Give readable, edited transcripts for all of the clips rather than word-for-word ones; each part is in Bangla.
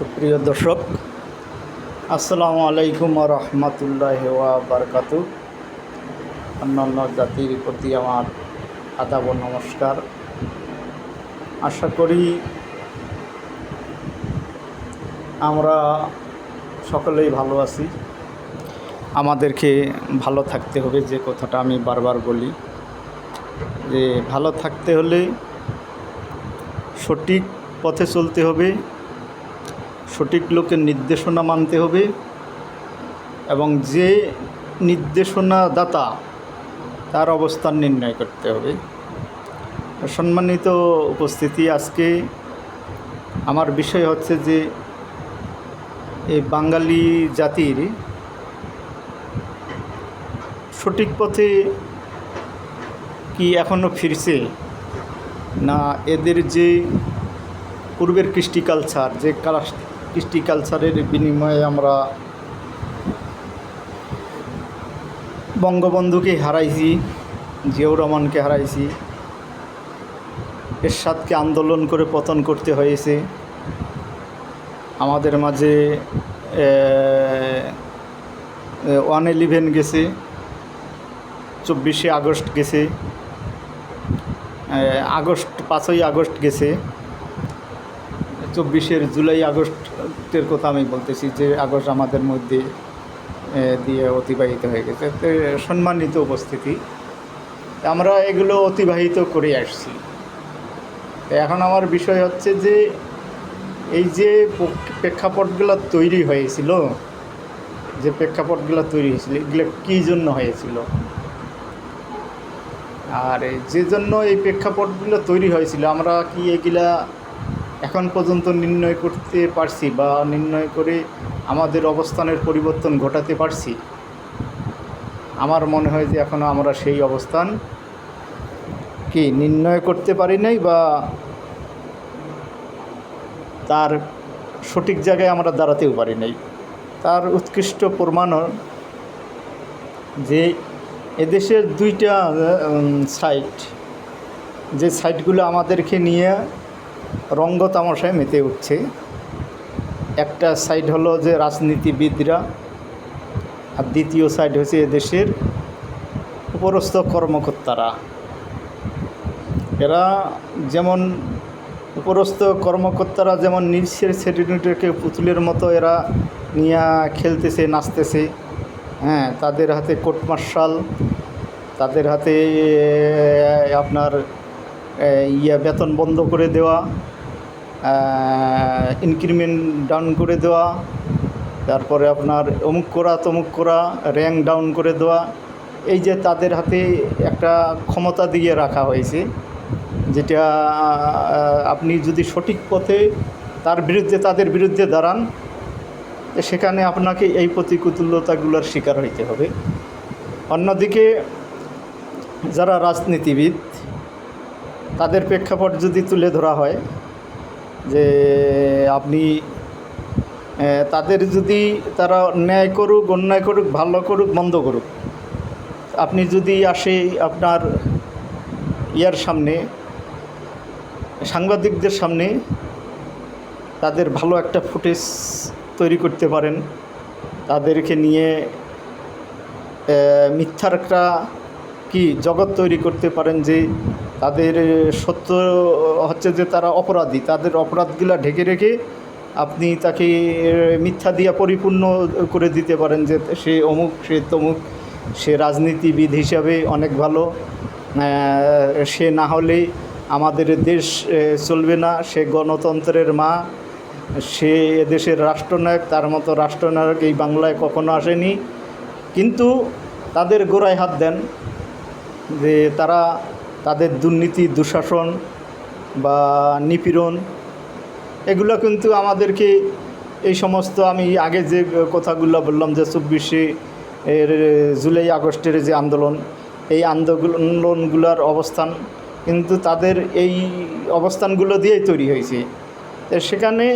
সুপ্রিয় দর্শক, আসসালামু আলাইকুম ওয়া রাহমাতুল্লাহি ওয়া বারাকাতুহু। অন্যান্য জাতির প্রতি আমার আদাব ও নমস্কার। আশা করি আমরা সকলেই ভালো আছি। আমাদেরকে ভালো থাকতে হবে, যে কথাটা আমি বারবার বলি, যে ভালো থাকতে হলে সঠিক পথে চলতে হবে, সঠিক লোকের নির্দেশনা মানতে হবে এবং যে নির্দেশনাদাতা তার অবস্থান নির্ণয় করতে হবে। সম্মানিত উপস্থিতি, আজকে আমার বিষয় হচ্ছে যে এই বাঙালি জাতির সঠিক পথে কি এখনও ফিরছে না, এদের যে পূর্বের কৃষ্টি কালচার, যে কৃষ্টি কালচারের বিনিময়ে আমরা বঙ্গবন্ধুকে হারাইছি, জিয়াউর রহমানকে হারাইছি, এরশাদকে আন্দোলন করে পতন করতে হয়েছে, আমাদের মাঝে 1/11 গেছে, 24শে আগস্ট গেছে, 5ই আগস্ট গেছে, 24শে জুলাই আগস্টের কথা আমি বলতেছি, যে আগস্ট আমাদের মধ্যে দিয়ে অতিবাহিত হয়ে গেছে। তো সম্মানিত উপস্থিতি, আমরা এগুলো অতিবাহিত করে আসছি। এখন আমার বিষয় হচ্ছে যে এই যে প্রেক্ষাপটগুলো তৈরি হয়েছিল, এগুলো কী জন্য হয়েছিল, আর যে জন্য এই প্রেক্ষাপটগুলো তৈরি হয়েছিল আমরা কি এগুলা এখন পর্যন্ত নির্ণয় করতে পারছি বা নির্ণয় করে আমাদের অবস্থানের পরিবর্তন ঘটাতে পারছি? আমার মনে হয় যে এখনও আমরা সেই অবস্থান কি নির্ণয় করতে পারি নাই, বা তার সঠিক জায়গায় আমরা দাঁড়াতেও পারি নাই। তার উৎকৃষ্ট প্রমাণ যে এদেশের দুইটা সাইট, যে সাইটগুলো আমাদেরকে নিয়ে রঙ্গ তামাশায় মেতে উঠছে। একটা সাইড হলো যে রাজনীতিবিদরা, আর দ্বিতীয় সাইড হচ্ছে এদেশের উপরস্থ কর্মকর্তারা। এরা যেমন উপরস্থ কর্মকর্তারা যেমন নিচের ছেলেমেয়েদেরকে পুতুলের মতো এরা নিয়ে খেলতেছে, নাচতেছে, হ্যাঁ, তাদের হাতে কোর্ট মার্শাল, তাদের হাতে আপনার বেতন বন্ধ করে দেওয়া, ইনক্রিমেন্ট ডাউন করে দেওয়া, তারপরে আপনার অমুক করা তমুক করা, র্যাঙ্ক ডাউন করে দেওয়া। এই যে তাদের হাতে একটা ক্ষমতা দিয়ে রাখা হয়েছে, যেটা আপনি যদি সঠিক পথে তাদের বিরুদ্ধে দাঁড়ান, সেখানে আপনাকে এই প্রতিকূলতাগুলোর শিকার হইতে হবে। অন্যদিকে যারা রাজনীতিবিদ, তাদের প্রেক্ষাপট যদি তুলে ধরা হয়, যে আপনি তাদের যদি তারা ন্যায় করুক, অন্যায় করুক, ভালো করুক, মন্দ করুক, আপনি যদি আসে আপনার সামনে, সাংবাদিকদের সামনে তাদের ভালো একটা ফুটেজ তৈরি করতে পারেন, তাদেরকে নিয়ে মিথ্যার একটা জগৎ তৈরি করতে পারেন, যে তাদের সত্য হচ্ছে যে তারা অপরাধী, তাদের অপরাধগুলা ঢেকে রেখে আপনি তাকে মিথ্যা দিয়ে পরিপূর্ণ করে দিতে পারেন, যে সে অমুক, সে তমুক, সে রাজনীতিবিদ হিসাবে অনেক ভালো, সে না হলে আমাদের দেশ চলবে না, সে গণতন্ত্রের মা, সে দেশের রাষ্ট্রনায়ক, তার মতো রাষ্ট্রনায়ক এই বাংলায় কখনো আসেনি। কিন্তু তাদের গোড়ায় হাত দেন, যে তারা তাদের দুর্নীতি, দুঃশাসন বা নিপীড়ন, এগুলো কিন্তু আমাদেরকে এই সমস্ত, আমি আগে যে কথাগুলো বললাম, যে 24শে জুলাই আগস্টের যে আন্দোলন, এই আন্দোলনগুলোর অবস্থান কিন্তু তাদের এই অবস্থানগুলো দিয়েই তৈরি হয়েছে। সেখানে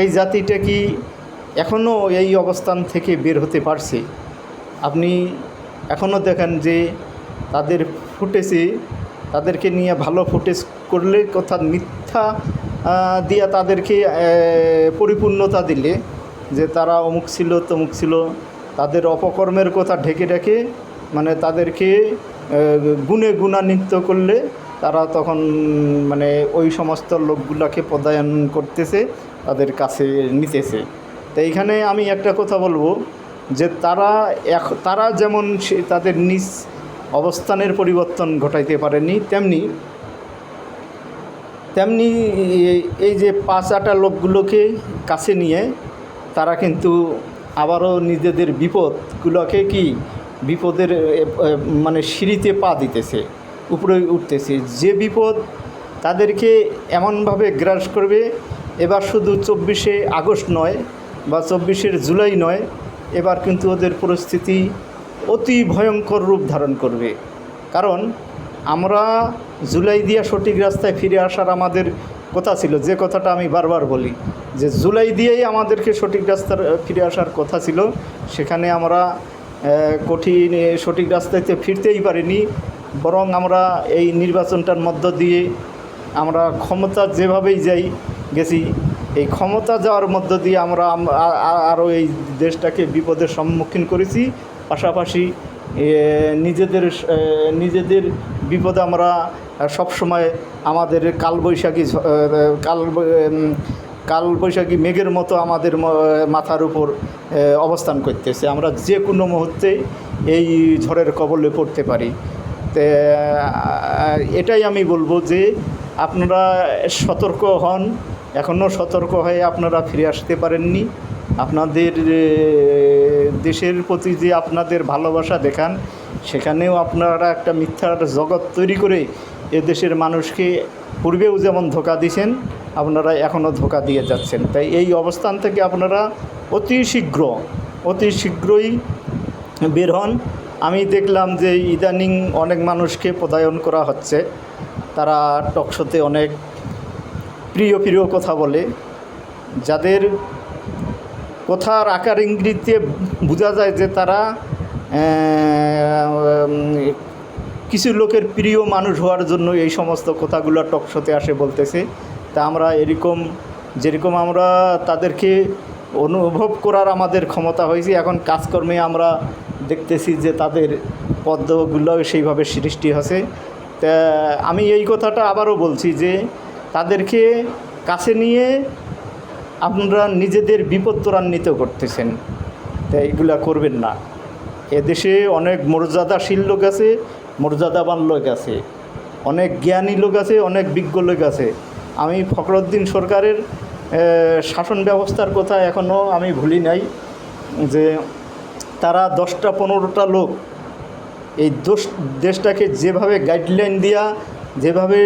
এই জাতিটা কি এখনও এই অবস্থান থেকে বের হতে পারছে? আপনি এখনও দেখেন যে তাদের ফুটেজে, তাদেরকে নিয়ে ভালো ফুটেজ করলে কথা মিথ্যা দিয়া তাদেরকে পরিপূর্ণতা দিলে যে তারা অমুক ছিল তমুক ছিল, তাদের অপকর্মের কথা ঢেকে ঢেকে মানে তাদেরকে গুণে গুণান্বিত করলে তারা তখন মানে ওই সমস্ত লোকগুলোকে পদায়ন করতেছে, তাদের কাছে নিতেছে। তো এইখানে আমি একটা কথা বলবো যে তারা যেমন তাদের নিজ অবস্থানের পরিবর্তন ঘটাইতে পারেনি, তেমনি এই যে পাঁচ আটা লোকগুলোকে কাছে নিয়ে তারা কিন্তু আবারও নিজেদের বিপদগুলোকে বিপদের মানে সিঁড়িতে পা দিতেছে, উপরে উঠতেছে। যে বিপদ তাদেরকে এমনভাবে গ্রাস করবে, এবার শুধু 24শে আগস্ট নয় বা 24শে জুলাই নয়, এবার কিন্তু ওদের পরিস্থিতি অতি ভয়ঙ্কর রূপ ধারণ করবে। কারণ আমরা জুলাই দিয়া সঠিক রাস্তায় ফিরে আসার আমাদের কথা ছিল, যে কথাটা আমি বারবার বলি যে জুলাই দিয়েই আমাদেরকে সঠিক রাস্তার ফিরে আসার কথা ছিল, সেখানে আমরা কঠিন সঠিক রাস্তাতে ফিরতেই পারিনি। বরং আমরা এই নির্বাচনটার মধ্য দিয়ে আমরা ক্ষমতা যেভাবেই গেছি, এই ক্ষমতা যাওয়ার মধ্য দিয়ে আমরা আরও এই দেশটাকে বিপদের সম্মুখীন করেছি। পাশাপাশি নিজেদের বিপদ আমরা সবসময় আমাদের কালবৈশাখী মেঘের মতো আমাদের মাথার উপর অবস্থান করতেছে। আমরা যে কোনো মুহূর্তে এই ঝড়ের কবলে পড়তে পারি। তো এটাই আমি বলবো যে আপনারা সতর্ক হন, এখনও সতর্ক হয়ে আপনারা ফিরে আসতে পারেননি। আপনাদের দেশের প্রতি যে আপনাদের ভালোবাসা দেখান, সেখানেও আপনারা একটা মিথ্যার জগৎ তৈরি করে এদেশের মানুষকে পূর্বেও যেমন ধোঁকা দিয়েছেন, আপনারা এখনও ধোঁকা দিয়ে যাচ্ছেন। তাই এই অবস্থান থেকে আপনারা অতি শীঘ্রই বের হন। আমি দেখলাম যে ইদানিং অনেক মানুষকে পদায়ন করা হচ্ছে, তারা টকশোতে অনেক প্রিয় কথা বলে, যাদের কথার আকার ইঙ্গিতে বোঝা যায় যে তারা কিছু লোকের প্রিয় মানুষ হওয়ার জন্য এই সমস্ত কথাগুলো টকশোতে আসে বলতেছে। তা আমরা যেরকম আমরা তাদেরকে অনুভব করার আমাদের ক্ষমতা হয়েছে, এখন কাজকর্মে আমরা দেখতেছি যে তাদের পদ্মগুলো সেইভাবে সৃষ্টি হচ্ছে। তা আমি এই কথাটা আবারও বলছি যে তাদেরকে কাছে নিয়ে আপনারা নিজেদের বিপদ ত্বরান্বিত করতেছেন, তা এইগুলা করবেন না। এদেশে অনেক মর্যাদাশীল লোক আছে, মর্যাদাবান লোক আছে, অনেক জ্ঞানী লোক আছে, অনেক বিজ্ঞ লোক আছে। আমি ফখরুদ্দিন সরকারের শাসন ব্যবস্থার কথা এখনও আমি ভুলি নাই, যে তারা 10-15টা লোক এই দেশটাকে যেভাবে গাইডলাইন দিয়া যেভাবে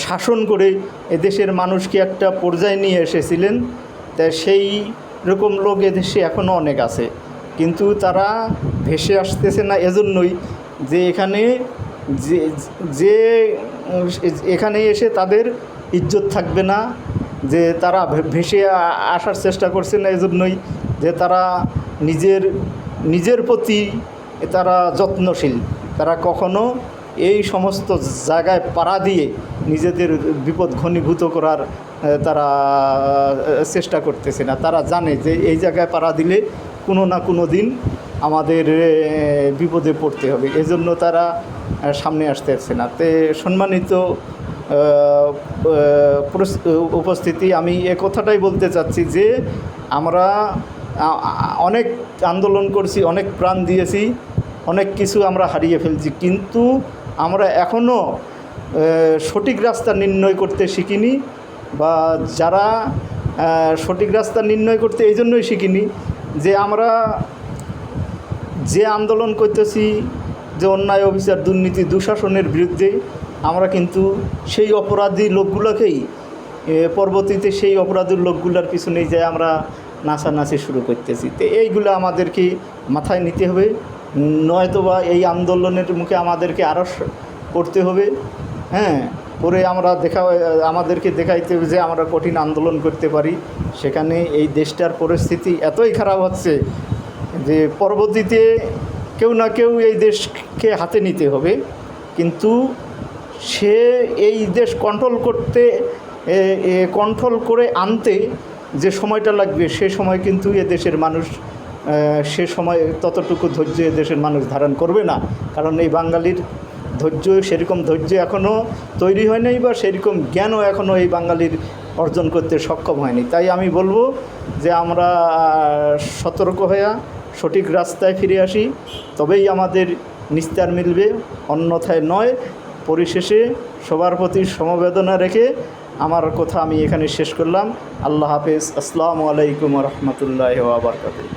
শাসন করে এদেশের মানুষকে একটা পর্যায়ে নিয়ে এসেছিলেন, তাই সেই রকম লোক এদেশে এখনও অনেক আছে। কিন্তু তারা ভেসে আসতেছে না এজন্যই যে এখানে এসে তাদের ইজ্জত থাকবে না, যে তারা ভেসে আসার চেষ্টা করছে না এজন্যই যে তারা নিজের প্রতি তারা যত্নশীল। তারা কখনো এই সমস্ত জায়গায় পাড়া দিয়ে নিজেদের বিপদ ঘনীভূত করার তারা চেষ্টা করতেছে না। তারা জানে যে এই জায়গায় পাড়া দিলে কোনো না কোনো দিন আমাদের বিপদে পড়তে হবে, এজন্য তারা সামনে আসতেছে না। তে সম্মানিত উপস্থিতি, আমি এ কথাটাই বলতে চাচ্ছি যে আমরা অনেক আন্দোলন করছি, অনেক প্রাণ দিয়েছি, অনেক কিছু আমরা হারিয়ে ফেলছি, কিন্তু আমরা এখনও সঠিক রাস্তা নির্ণয় করতে শিখিনি। বা যারা সঠিক রাস্তা নির্ণয় করতে এই জন্যই শিখিনি যে আমরা যে আন্দোলন করতেছি, যে অন্যায় অবিচার দুর্নীতি দুঃশাসনের বিরুদ্ধে, আমরা কিন্তু সেই অপরাধী লোকগুলোকেই পরবর্তীতে সেই অপরাধীর লোকগুলোর পিছনেই যায় আমরা নাচানাচি শুরু করতেছি। তো এইগুলো আমাদেরকে মাথায় নিতে হবে, নয়তোবা এই আন্দোলনের মুখে আমাদেরকে আরও করতে হবে। করে আমাদেরকে দেখাইতে হবে যে আমরা কঠিন আন্দোলন করতে পারি। সেখানে এই দেশটার পরিস্থিতি এতই খারাপ হচ্ছে যে পরবর্তীতে কেউ না কেউ এই দেশকে হাতে নিতে হবে, কিন্তু সে এই দেশ কন্ট্রোল করতে কন্ট্রোল করে আনতে যে সময়টা লাগবে সে সময় কিন্তু এদেশের মানুষ সে সময় ততটুকু ধৈর্য এদেশের মানুষ ধারণ করবে না। কারণ এই বাঙালির ধৈর্য, সেরকম ধৈর্য এখনও তৈরি হয় নাই বা সেরকম জ্ঞানও এখনও এই বাঙালির অর্জন করতে সক্ষম হয়নি। তাই আমি বলবো যে আমরা সতর্ক হয়ে সঠিক রাস্তায় ফিরে আসি, তবেই আমাদের নিস্তার মিলবে, অন্যথায় নয়। পরিশেষে সবার প্রতি সমবেদনা রেখে আমার কথা আমি এখানে শেষ করলাম। আল্লাহ হাফেজ। আসসালামু আলাইকুম ওয়া রাহমাতুল্লাহি ওয়া বারাকাতুহু।